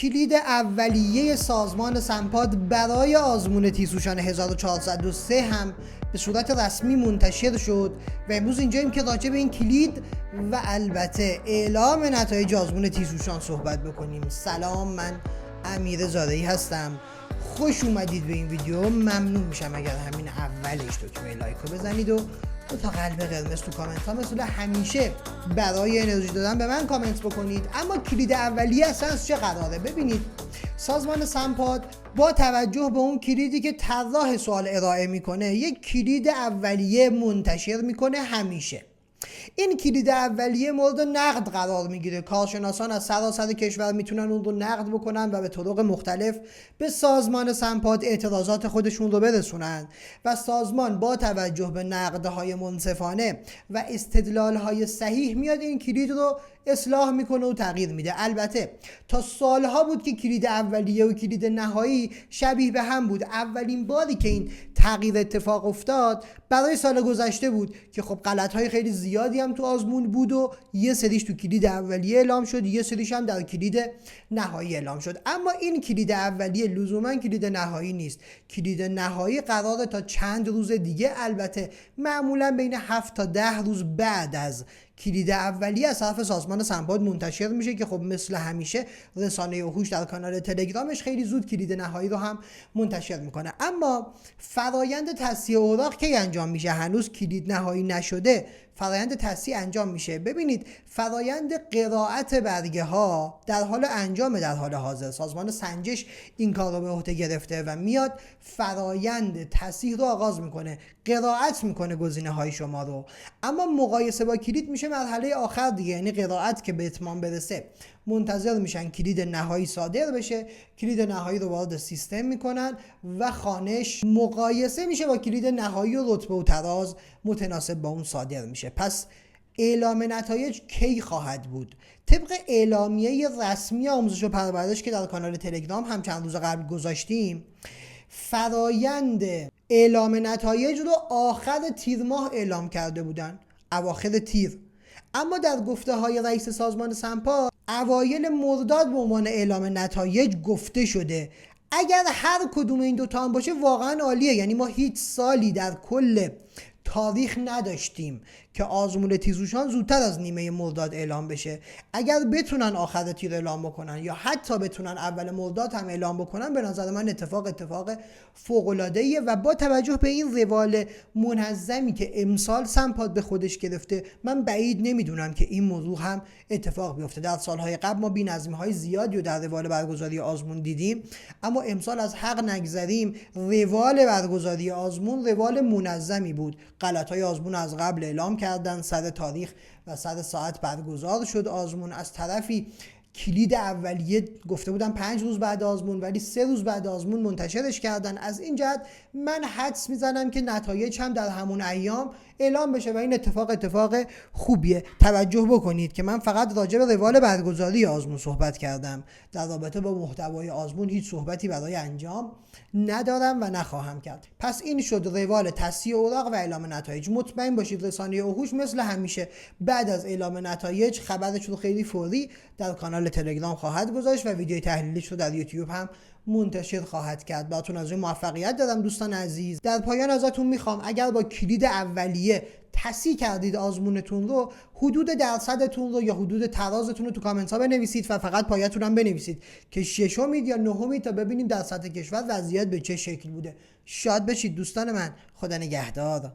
کلید اولیه سازمان سنپاد برای آزمون تیزهوشان 1403 هم به صورت رسمی منتشر شد و امروز اینجاییم که راجع به این کلید و البته اعلام نتایج آزمون تیزهوشان صحبت بکنیم. سلام، من امیر زارعی هستم. خوش اومدید به این ویدیو. ممنون میشم اگر همین اولش دکمه لایک رو بزنید و تا قلب قرمز تو کامنت ها مثل همیشه برای انرژی دادن به من کامنت بکنید. اما کلید اولیه اصلا از چه قراره؟ ببینید، سازمان سنپاد با توجه به اون کلیدی که طراح سوال ارائه میکنه یک کلید اولیه منتشر میکنه. همیشه این کلید اولیه مورد نقد قرار میگیره. کارشناسان از سراسر کشور میتونن اون رو نقد بکنن و به طرق مختلف به سازمان سنپاد اعتراضات خودشون رو برسونن و سازمان با توجه به نقدهای منصفانه و استدلالهای صحیح میاد این کلید رو اصلاح میکنه و تغییر میده. البته تا سالها بود که کلید اولیه و کلید نهایی شبیه به هم بود. اولین باری که این تغییر اتفاق افتاد برای سال گذشته بود که خب غلطهای خیلی زیادی هم تو آزمون بود و یه سریش تو کلید اولیه اعلام شد، یه سریش هم در کلید نهایی اعلام شد. اما این کلید اولیه لزوما کلید نهایی نیست. کلید نهایی قراره تا چند روز دیگه، البته معمولا بین 7 تا 10 روز بعد از کلید اولیه از طرف سازمان سنپاد منتشر میشه که خب مثل همیشه رسانه هوش در کانال تلگرامش خیلی زود کلید نهایی رو هم منتشر میکنه. اما فرایند تصحیح اوراق کی انجام میشه؟ هنوز کلید نهایی نشده، فرایند تصحیح انجام میشه. ببینید، فرایند قرائت برگه ها در حال انجام. در حال حاضر سازمان سنجش این کار رو به عهده گرفته و میاد فرایند تصحیح رو آغاز میکنه، قرائت میکنه گزینه های شما رو. اما مقایسه با کلید میشه مرحله آخر دیگه، یعنی قرائت که به اتمام برسه منتظر میشن کلید نهایی صادر بشه. کلید نهایی رو وارد سیستم میکنن و خانش مقایسه میشه با کلید نهایی و رتبه و تراز متناسب با اون صادر میشه. پس اعلام نتایج کی خواهد بود؟ طبق اعلامیه رسمی آموزش و پرورش که در کانال تلگرام هم چند روز قبل گذاشتیم، فرایند اعلام نتایج رو آخر تیر ماه اعلام کرده بودن، اواخر تیر. اما در گفته های رئیس سازمان سنپاد اوایل مرداد به عنوان اعلام نتایج گفته شده. اگر هر کدوم این دوتا هم باشه واقعا عالیه. یعنی ما هیچ سالی در کل تاریخ نداشتیم که آزمون تیزهوشان زودتر از نیمه مرداد اعلام بشه. اگر بتونن آخر تیر اعلام بکنن یا حتی بتونن اول مرداد هم اعلام بکنن، به نظر من اتفاق فوق‌العاده‌ایه و با توجه به این روال منظمی که امسال سنپاد به خودش گرفته، من بعید نمیدونم که این موضوع هم اتفاق بیفته. در سالهای قبل ما بی‌نظمی‌های زیادی رو در روال برگزاری آزمون دیدیم، اما امسال از حق نگذریم، روال برگزاری آزمون روال منظمی بود. غلط‌های آزمون از قبل اعلام کردن، سر تاریخ و سر ساعت برگزار شد آزمون. از طرفی کلید اولیه گفته بودن 5 روز بعد آزمون، ولی 3 روز بعد آزمون منتشرش کردن. از این جهت من حدس میزنم که نتایج هم در همون ایام اعلام بشه و این اتفاق خوبیه. توجه بکنید که من فقط راجع به روال برگزاری آزمون صحبت کردم. در رابطه با محتوای آزمون هیچ صحبتی برای انجام ندارم و نخواهم کرد. پس این شد روال تصحیح اوراق و اعلام نتایج. مطمئن باشید رسانه هوش مثل همیشه بعد از اعلام نتایج خبرش رو خیلی فوری در کانال تلگرام خواهد گذاشت و ویدیوی تحلیلیش رو در یوتیوب هم منتشر خواهد کرد. براتون از این موفقیت دارم دوستان عزیز. در پایان ازتون میخوام اگر با کلید اولیه تصحیح کردید آزمونتون رو، حدود درصدتون رو یا حدود ترازتون رو تو کامنت ها بنویسید و فقط پایتون هم بنویسید که ششمید یا نهمید تا ببینیم در سطح کشور وضعیت به چه شکل بوده. شاد بشید دوستان من. خدا نگهدار.